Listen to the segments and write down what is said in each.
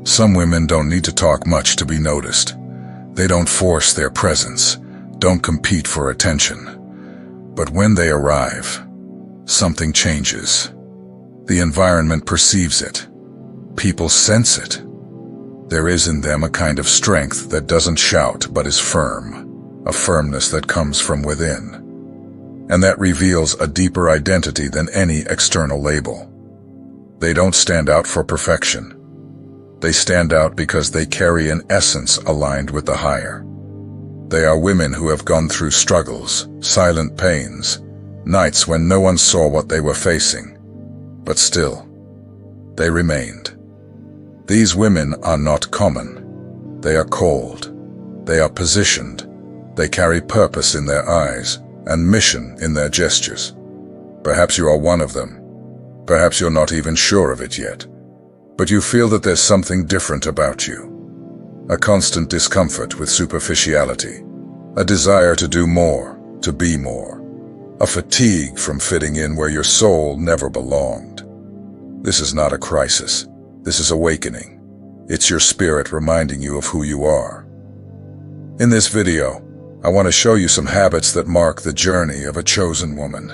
Some women don't need to talk much to be noticed. They don't force their presence, don't compete for attention. But when they arrive, something changes. The environment perceives it. People sense it. There is in them a kind of strength that doesn't shout but is firm, a firmness that comes from within. And that reveals a deeper identity than any external label. They don't stand out for perfection. They stand out because they carry an essence aligned with the higher. They are women who have gone through struggles, silent pains, nights when no one saw what they were facing. But still, they remained. These women are not common. They are called. They are positioned. They carry purpose in their eyes and mission in their gestures. Perhaps you are one of them. Perhaps you're not even sure of it yet. But you feel that there's something different about you. A constant discomfort with superficiality. A desire to do more, to be more. A fatigue from fitting in where your soul never belonged. This is not a crisis. This is awakening. It's your spirit reminding you of who you are. In this video, I want to show you some habits that mark the journey of a chosen woman.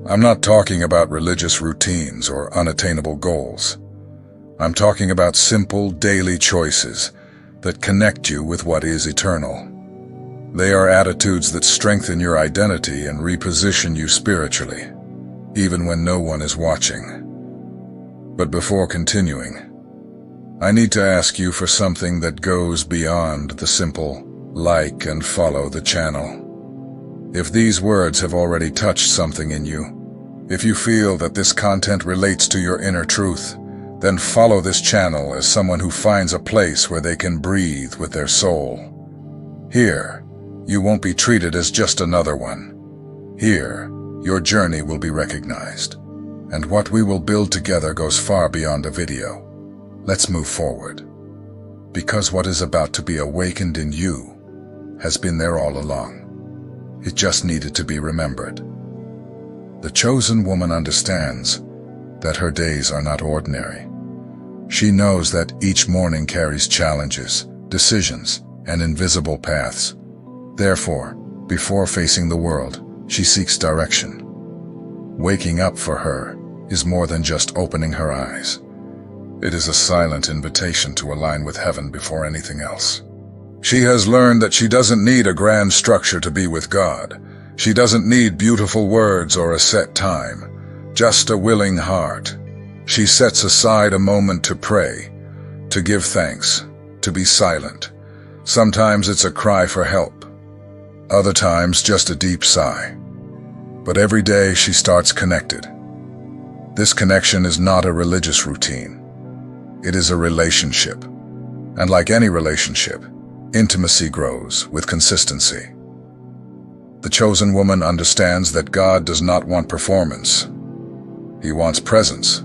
I'm not talking about religious routines or unattainable goals. I'm talking about simple, daily choices that connect you with what is eternal. They are attitudes that strengthen your identity and reposition you spiritually, even when no one is watching. But before continuing, I need to ask you for something that goes beyond the simple like and follow the channel. If these words have already touched something in you, if you feel that this content relates to your inner truth, then follow this channel as someone who finds a place where they can breathe with their soul. Here, you won't be treated as just another one. Here, your journey will be recognized. And what we will build together goes far beyond a video. Let's move forward. Because what is about to be awakened in you has been there all along. It just needed to be remembered. The chosen woman understands that her days are not ordinary. She knows that each morning carries challenges, decisions, and invisible paths. Therefore, before facing the world, she seeks direction. Waking up for her is more than just opening her eyes. It is a silent invitation to align with heaven before anything else. She has learned that she doesn't need a grand structure to be with God. She doesn't need beautiful words or a set time, just a willing heart. She sets aside a moment to pray, to give thanks, to be silent. Sometimes it's a cry for help. Other times just a deep sigh. But every day she starts connected. This connection is not a religious routine. It is a relationship. And like any relationship, intimacy grows with consistency. The chosen woman understands that God does not want performance. He wants presence.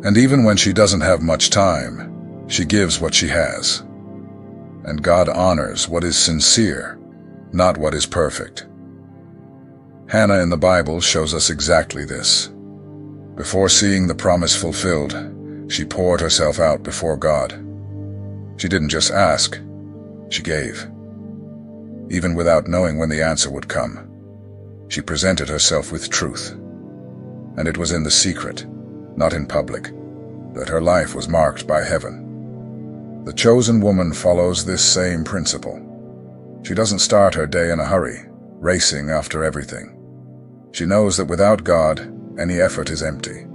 And even when she doesn't have much time, she gives what she has. And God honors what is sincere, not what is perfect. Hannah in the Bible shows us exactly this. Before seeing the promise fulfilled, she poured herself out before God. She didn't just ask, she gave. Even without knowing when the answer would come, she presented herself with truth. And it was in the secret, not in public, that her life was marked by heaven. The chosen woman follows this same principle. She doesn't start her day in a hurry, racing after everything. She knows that without God, any effort is empty.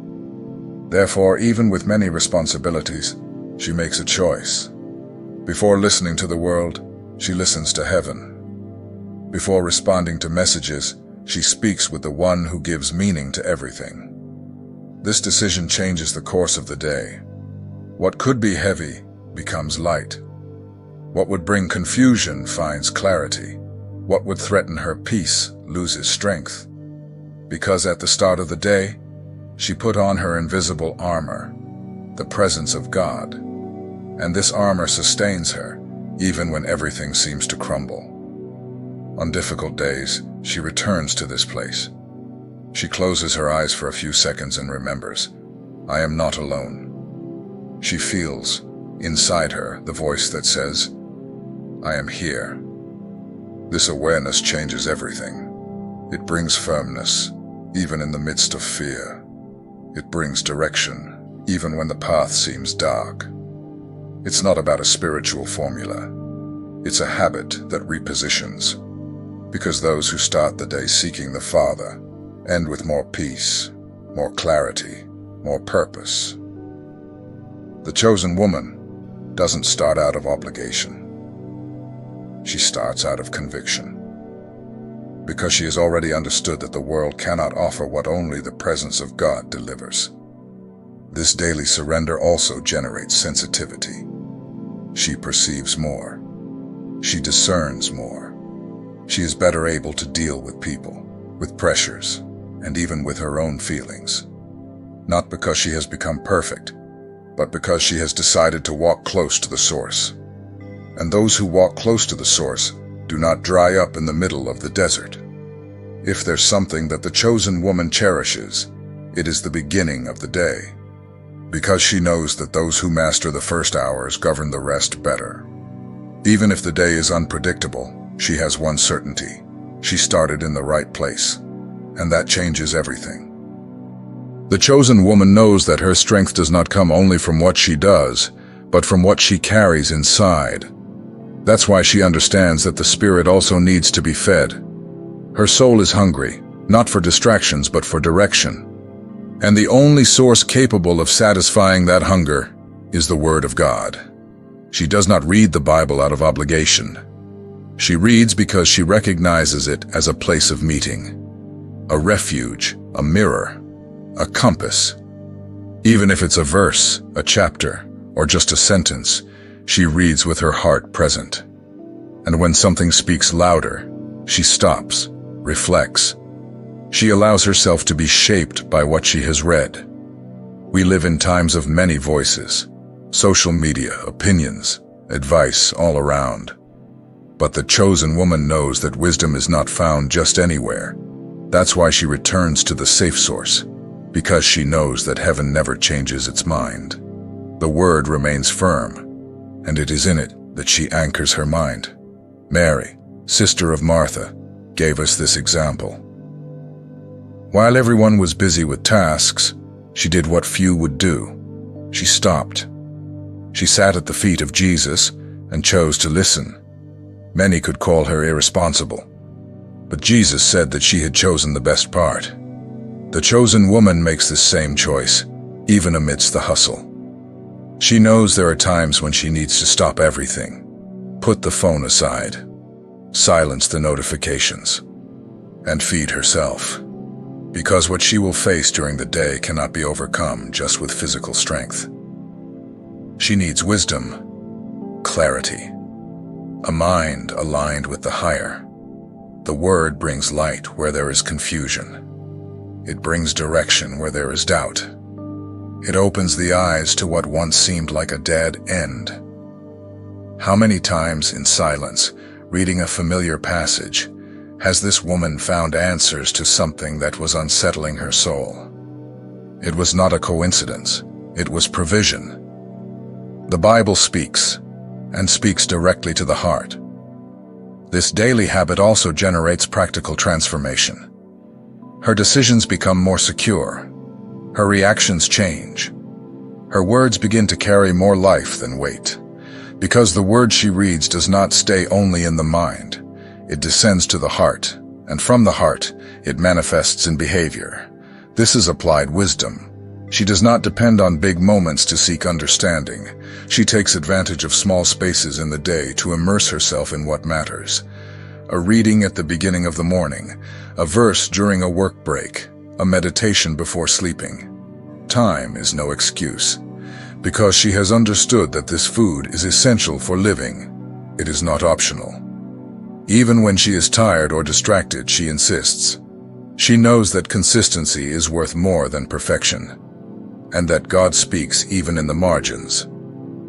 Therefore, even with many responsibilities, she makes a choice. Before listening to the world, she listens to heaven. Before responding to messages, she speaks with the one who gives meaning to everything. This decision changes the course of the day. What could be heavy becomes light. What would bring confusion finds clarity. What would threaten her peace loses strength. Because at the start of the day, she put on her invisible armor, the presence of God. And this armor sustains her, even when everything seems to crumble. On difficult days, she returns to this place. She closes her eyes for a few seconds and remembers, I am not alone. She feels, inside her, the voice that says, "I am here." This awareness changes everything. It brings firmness, even in the midst of fear. It brings direction, even when the path seems dark. It's not about a spiritual formula. It's a habit that repositions, because those who start the day seeking the Father end with more peace, more clarity, more purpose. The chosen woman doesn't start out of obligation. She starts out of conviction, because she has already understood that the world cannot offer what only the presence of God delivers. This daily surrender also generates sensitivity. She perceives more. She discerns more. She is better able to deal with people, with pressures, and even with her own feelings. Not because she has become perfect, but because she has decided to walk close to the source. And those who walk close to the source do not dry up in the middle of the desert. If there's something that the chosen woman cherishes, it is the beginning of the day, because she knows that those who master the first hours govern the rest better. Even if the day is unpredictable, she has one certainty: she started in the right place, and that changes everything. The chosen woman knows that her strength does not come only from what she does, but from what she carries inside. That's why she understands that the spirit also needs to be fed. Her soul is hungry, not for distractions but for direction. And the only source capable of satisfying that hunger is the Word of God. She does not read the Bible out of obligation. She reads because she recognizes it as a place of meeting, a refuge, a mirror, a compass. Even if it's a verse, a chapter, or just a sentence, she reads with her heart present. And when something speaks louder, she stops, reflects. She allows herself to be shaped by what she has read. We live in times of many voices, social media, opinions, advice all around. But the chosen woman knows that wisdom is not found just anywhere. That's why she returns to the safe source, because she knows that heaven never changes its mind. The Word remains firm, and it is in it that she anchors her mind. Mary, sister of Martha, gave us this example. While everyone was busy with tasks, she did what few would do. She stopped. She sat at the feet of Jesus and chose to listen. Many could call her irresponsible, but Jesus said that she had chosen the best part. The chosen woman makes this same choice, even amidst the hustle. She knows there are times when she needs to stop everything, put the phone aside, silence the notifications, and feed herself. Because what she will face during the day cannot be overcome just with physical strength. She needs wisdom, clarity, a mind aligned with the higher. The Word brings light where there is confusion. It brings direction where there is doubt. It opens the eyes to what once seemed like a dead end. How many times in silence, reading a familiar passage, has this woman found answers to something that was unsettling her soul? It was not a coincidence. It was provision. The Bible speaks, and speaks directly to the heart. This daily habit also generates practical transformation. Her decisions become more secure. Her reactions change. Her words begin to carry more life than weight, because the word she reads does not stay only in the mind. It descends to the heart, and from the heart, it manifests in behavior. This is applied wisdom. She does not depend on big moments to seek understanding. She takes advantage of small spaces in the day to immerse herself in what matters. A reading at the beginning of the morning, a verse during a work break, a meditation before sleeping. Time is no excuse, because she has understood that this food is essential for living. It is not optional. Even when she is tired or distracted, she insists. She knows that consistency is worth more than perfection, and that God speaks even in the margins.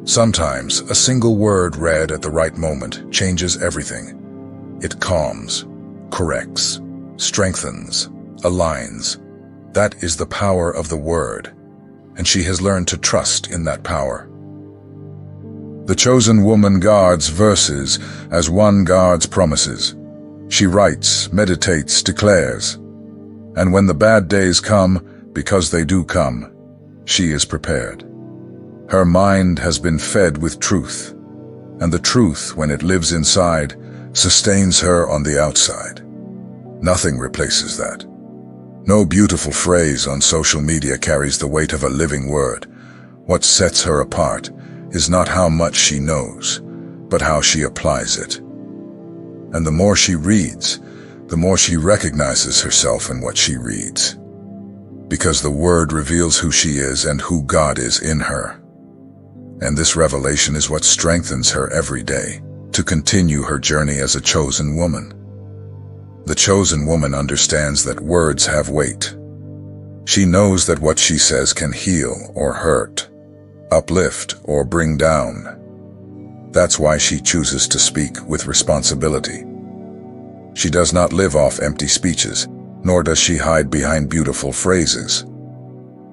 Sometimes a single word read at the right moment changes everything. It calms, corrects, strengthens, aligns. That is the power of the Word. and she has learned to trust in that power. The chosen woman guards verses as one guards promises. She writes, meditates, declares. And when the bad days come, because they do come, she is prepared. Her mind has been fed with truth, and the truth, when it lives inside, sustains her on the outside. Nothing replaces that. No beautiful phrase on social media carries the weight of a living word. What sets her apart is not how much she knows, but how she applies it. And the more she reads, the more she recognizes herself in what she reads. Because the word reveals who she is and who God is in her. And this revelation is what strengthens her every day to continue her journey as a chosen woman. The chosen woman understands that words have weight. She knows that what she says can heal or hurt, uplift or bring down. That's why she chooses to speak with responsibility. She does not live off empty speeches, nor does she hide behind beautiful phrases.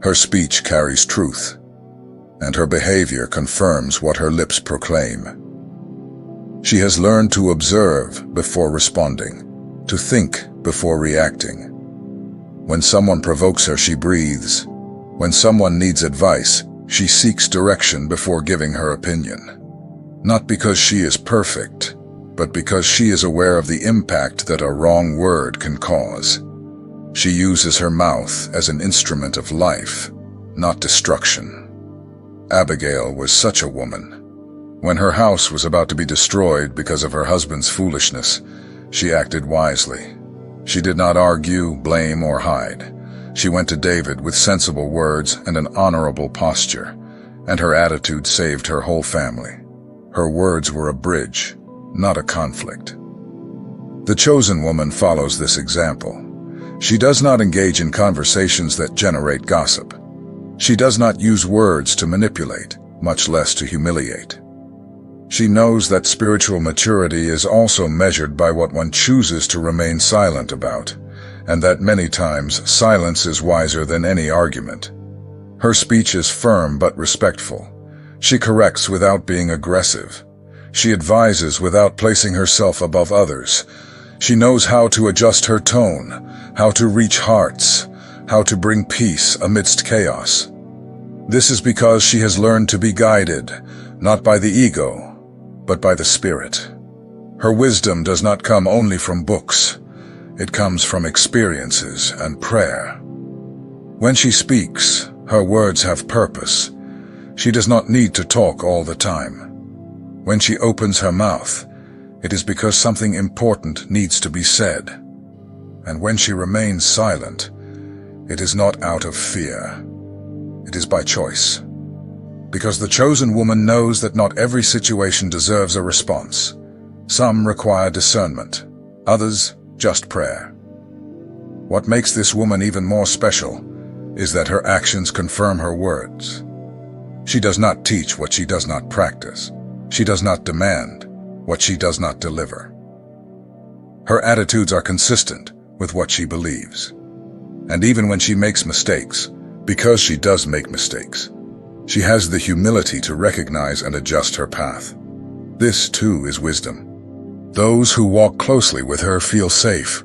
Her speech carries truth, and her behavior confirms what her lips proclaim. She has learned to observe before responding, to think before reacting. When someone provokes her, she breathes. When someone needs advice, she seeks direction before giving her opinion. Not because she is perfect, but because she is aware of the impact that a wrong word can cause. She uses her mouth as an instrument of life, not destruction. Abigail was such a woman. When her house was about to be destroyed because of her husband's foolishness, she acted wisely. She did not argue, blame, or hide. She went to David with sensible words and an honorable posture, and her attitude saved her whole family. Her words were a bridge, not a conflict. The chosen woman follows this example. She does not engage in conversations that generate gossip. She does not use words to manipulate, much less to humiliate. She knows that spiritual maturity is also measured by what one chooses to remain silent about, and that many times silence is wiser than any argument. Her speech is firm but respectful. She corrects without being aggressive. She advises without placing herself above others. She knows how to adjust her tone, how to reach hearts, how to bring peace amidst chaos. This is because she has learned to be guided, not by the ego, but by the Spirit. Her wisdom does not come only from books. It comes from experiences and prayer. When she speaks, her words have purpose. She does not need to talk all the time. When she opens her mouth, it is because something important needs to be said. And when she remains silent, it is not out of fear. It is by choice. Because the chosen woman knows that not every situation deserves a response. Some require discernment, others just prayer. What makes this woman even more special is that her actions confirm her words. She does not teach what she does not practice. She does not demand what she does not deliver. Her attitudes are consistent with what she believes. And even when she makes mistakes, because she does make mistakes, she has the humility to recognize and adjust her path. This, too, is wisdom. Those who walk closely with her feel safe,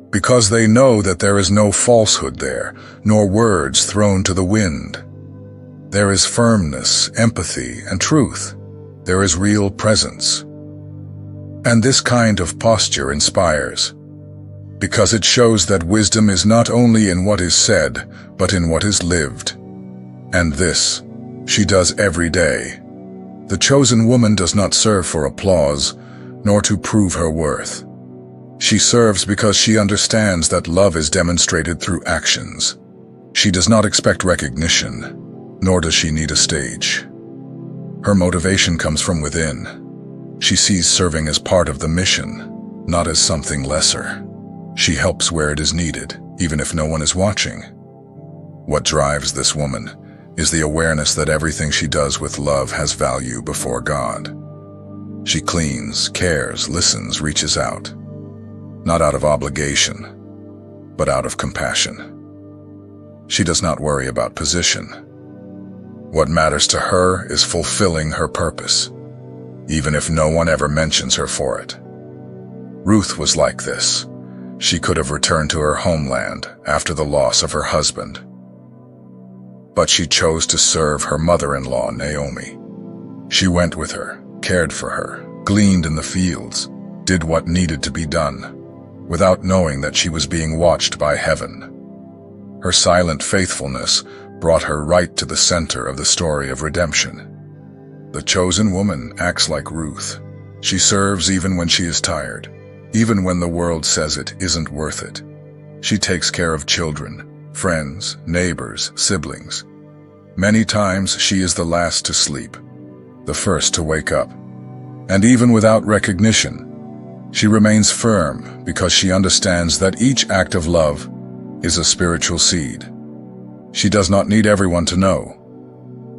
because they know that there is no falsehood there, nor words thrown to the wind. There is firmness, empathy, and truth. There is real presence. And this kind of posture inspires, because it shows that wisdom is not only in what is said, but in what is lived. And this, she does every day. The chosen woman does not serve for applause, nor to prove her worth. She serves because she understands that love is demonstrated through actions. She does not expect recognition, nor does she need a stage. Her motivation comes from within. She sees serving as part of the mission, not as something lesser. She helps where it is needed, even if no one is watching. What drives this woman is the awareness that everything she does with love has value before God. She cleans, cares, listens, reaches out, not out of obligation, but out of compassion. She does not worry about position. What matters to her is fulfilling her purpose, even if no one ever mentions her for it. Ruth was like this. She could have returned to her homeland after the loss of her husband. But she chose to serve her mother-in-law, Naomi. She went with her, cared for her, gleaned in the fields, did what needed to be done, without knowing that she was being watched by heaven. Her silent faithfulness brought her right to the center of the story of redemption. The chosen woman acts like Ruth. She serves even when she is tired, even when the world says it isn't worth it. She takes care of children, friends, neighbors, siblings. Many times she is the last to sleep, the first to wake up. And even without recognition, she remains firm because she understands that each act of love is a spiritual seed. She does not need everyone to know.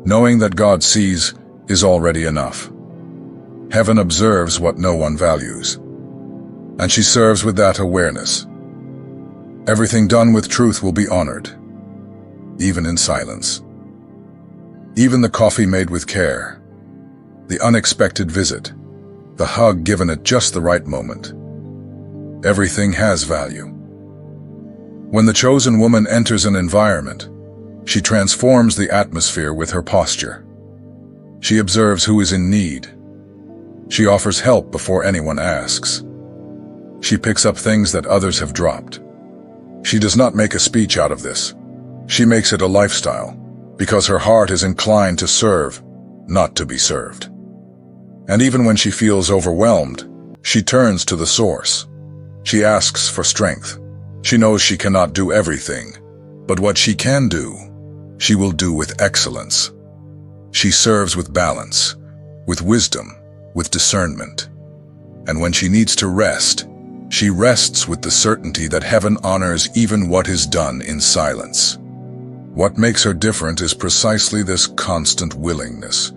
Knowing that God sees is already enough. Heaven observes what no one values, and she serves with that awareness. Everything done with truth will be honored, even in silence. Even the coffee made with care, the unexpected visit, the hug given at just the right moment. Everything has value. When the chosen woman enters an environment, she transforms the atmosphere with her posture. She observes who is in need. She offers help before anyone asks. She picks up things that others have dropped. She does not make a speech out of this. She makes it a lifestyle, because her heart is inclined to serve, not to be served. And even when she feels overwhelmed, she turns to the source. She asks for strength. She knows she cannot do everything, but what she can do, she will do with excellence. She serves with balance, with wisdom, with discernment. And when she needs to rest, she rests with the certainty that heaven honors even what is done in silence. What makes her different is precisely this constant willingness.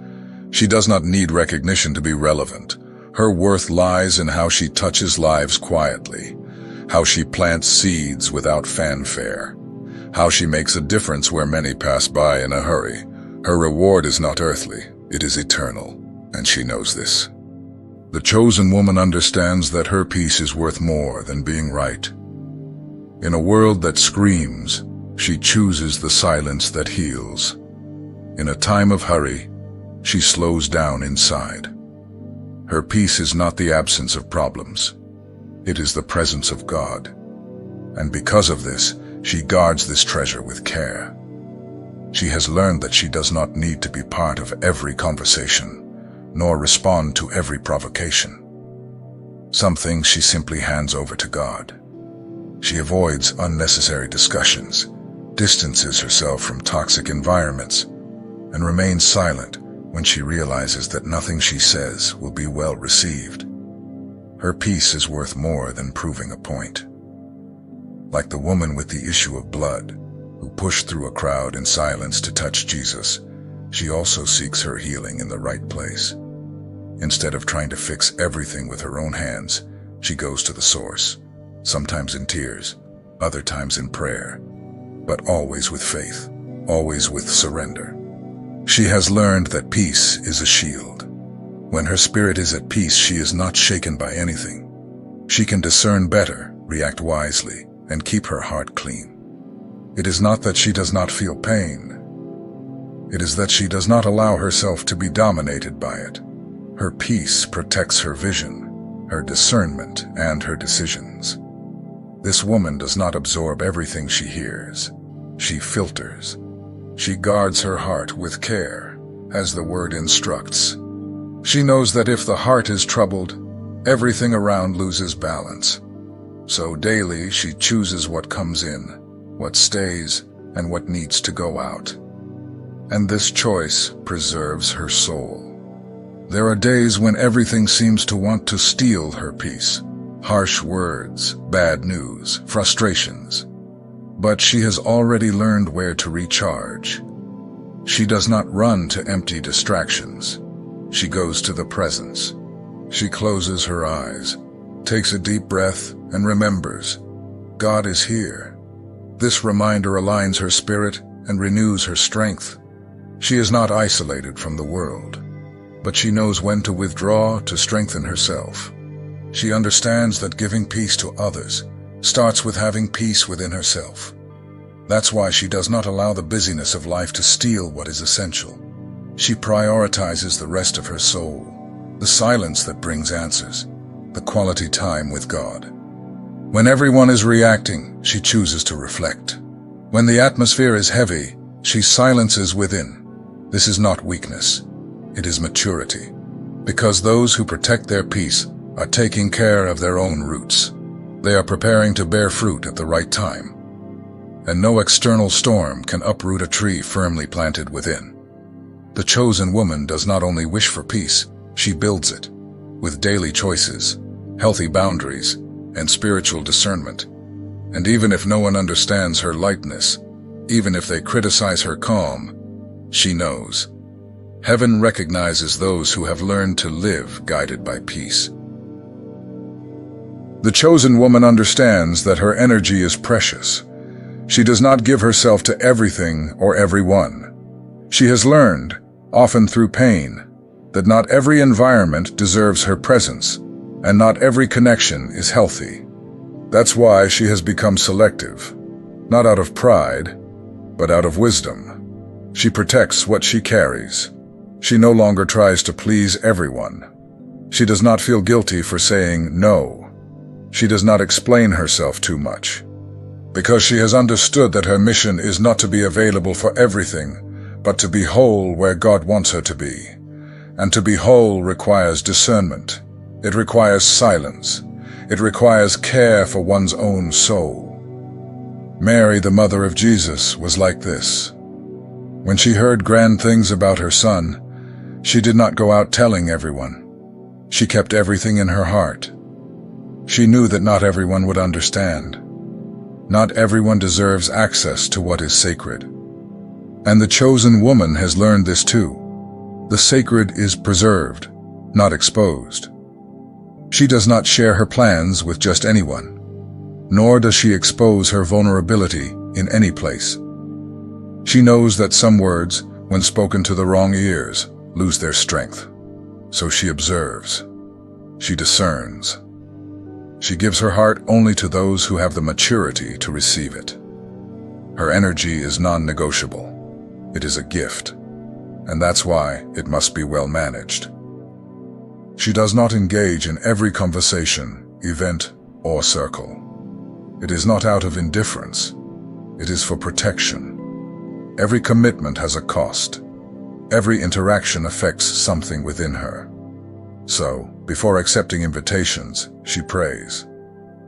She does not need recognition to be relevant. Her worth lies in how she touches lives quietly, how she plants seeds without fanfare, how she makes a difference where many pass by in a hurry. Her reward is not earthly, it is eternal, and she knows this. The chosen woman understands that her peace is worth more than being right. In a world that screams, she chooses the silence that heals. In a time of hurry, she slows down inside. Her peace is not the absence of problems. It is the presence of God. And because of this, she guards this treasure with care. She has learned that she does not need to be part of every conversation, nor respond to every provocation. Some things she simply hands over to God. She avoids unnecessary discussions, distances herself from toxic environments, and remains silent when she realizes that nothing she says will be well received. Her peace is worth more than proving a point. Like the woman with the issue of blood, who pushed through a crowd in silence to touch Jesus, she also seeks her healing in the right place. Instead of trying to fix everything with her own hands, she goes to the source, sometimes in tears, other times in prayer, but always with faith, always with surrender. She has learned that peace is a shield. When her spirit is at peace, she is not shaken by anything. She can discern better, react wisely, and keep her heart clean. It is not that she does not feel pain. It is that she does not allow herself to be dominated by it. Her peace protects her vision, her discernment, and her decisions. This woman does not absorb everything she hears. She filters. She guards her heart with care, as the word instructs. She knows that if the heart is troubled, everything around loses balance. So daily she chooses what comes in, what stays, and what needs to go out. And this choice preserves her soul. There are days when everything seems to want to steal her peace. Harsh words, bad news, frustrations. But she has already learned where to recharge. She does not run to empty distractions. She goes to the presence. She closes her eyes, takes a deep breath, and remembers, God is here. This reminder aligns her spirit and renews her strength. She is not isolated from the world, but she knows when to withdraw to strengthen herself. She understands that giving peace to others starts with having peace within herself. That's why she does not allow the busyness of life to steal what is essential. She prioritizes the rest of her soul, the silence that brings answers, the quality time with God. When everyone is reacting, she chooses to reflect. When the atmosphere is heavy, she silences within. This is not weakness, it is maturity. Because those who protect their peace are taking care of their own roots. They are preparing to bear fruit at the right time. And no external storm can uproot a tree firmly planted within. The chosen woman does not only wish for peace, she builds it, with daily choices, healthy boundaries, and spiritual discernment. And even if no one understands her lightness, even if they criticize her calm, she knows. Heaven recognizes those who have learned to live guided by peace. The chosen woman understands that her energy is precious. She does not give herself to everything or everyone. She has learned, often through pain, that not every environment deserves her presence, and not every connection is healthy. That's why she has become selective, not out of pride, but out of wisdom. She protects what she carries. She no longer tries to please everyone. She does not feel guilty for saying no. She does not explain herself too much. Because she has understood that her mission is not to be available for everything, but to be whole where God wants her to be. And to be whole requires discernment. It requires silence. It requires care for one's own soul. Mary, the mother of Jesus, was like this. When she heard grand things about her son, she did not go out telling everyone. She kept everything in her heart. She knew that not everyone would understand. Not everyone deserves access to what is sacred. And the chosen woman has learned this too. The sacred is preserved, not exposed. She does not share her plans with just anyone, nor does she expose her vulnerability in any place. She knows that some words, when spoken to the wrong ears, lose their strength. So she observes. She discerns. She gives her heart only to those who have the maturity to receive it. Her energy is non-negotiable. It is a gift, and that's why it must be well managed. She does not engage in every conversation, event, or circle. It is not out of indifference. It is for protection. Every commitment has a cost. Every interaction affects something within her. So, before accepting invitations, she prays.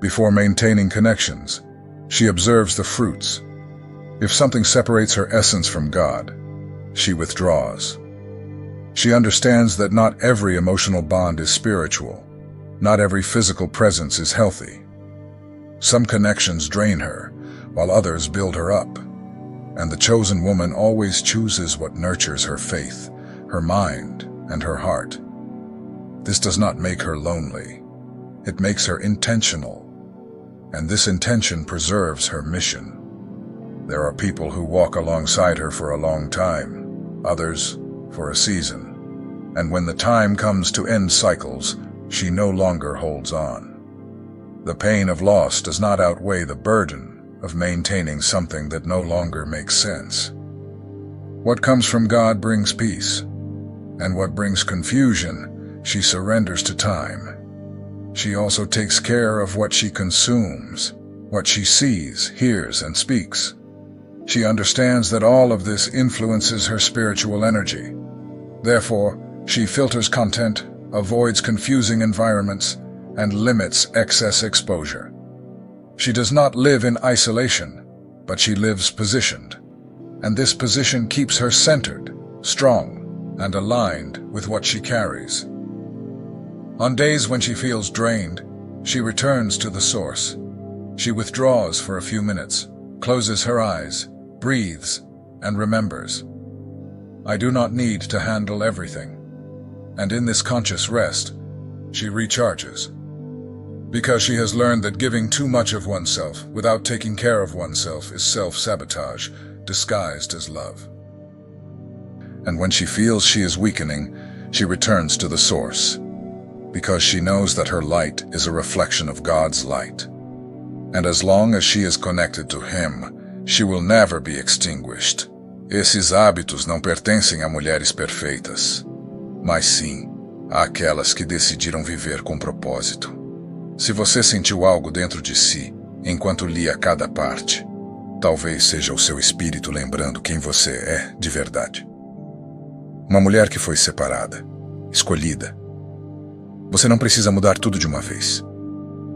Before maintaining connections, she observes the fruits. If something separates her essence from God, she withdraws. She understands that not every emotional bond is spiritual. Not every physical presence is healthy. Some connections drain her, while others build her up. And the chosen woman always chooses what nurtures her faith, her mind, and her heart. This does not make her lonely. It makes her intentional. And this intention preserves her mission. There are people who walk alongside her for a long time, others for a season. And when the time comes to end cycles, she no longer holds on. The pain of loss does not outweigh the burden of maintaining something that no longer makes sense. What comes from God brings peace, and what brings confusion, she surrenders to time. She also takes care of what she consumes, what she sees, hears, and speaks. She understands that all of this influences her spiritual energy. Therefore, she filters content, avoids confusing environments, and limits excess exposure. She does not live in isolation, but she lives positioned. And this position keeps her centered, strong, and aligned with what she carries. On days when she feels drained, she returns to the source. She withdraws for a few minutes, closes her eyes, breathes, and remembers. I do not need to handle everything. And in this conscious rest, she recharges. Because she has learned that giving too much of oneself without taking care of oneself is self-sabotage, disguised as love. And when she feels she is weakening, she returns to the source, because she knows that her light is a reflection of God's light. And as long as she is connected to Him, she will never be extinguished. Esses hábitos não pertencem a mulheres perfeitas, mas sim àquelas que decidiram viver com propósito. Se você sentiu algo dentro de si enquanto lia cada parte, talvez seja o seu espírito lembrando quem você é de verdade. Uma mulher que foi separada, escolhida. Você não precisa mudar tudo de uma vez.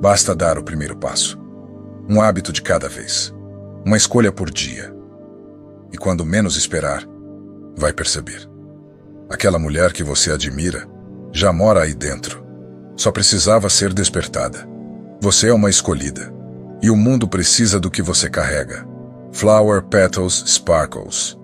Basta dar o primeiro passo. Um hábito de cada vez. Uma escolha por dia. E quando menos esperar, vai perceber. Aquela mulher que você admira já mora aí dentro. Só precisava ser despertada. Você é uma escolhida. E o mundo precisa do que você carrega. Flower petals sparkles.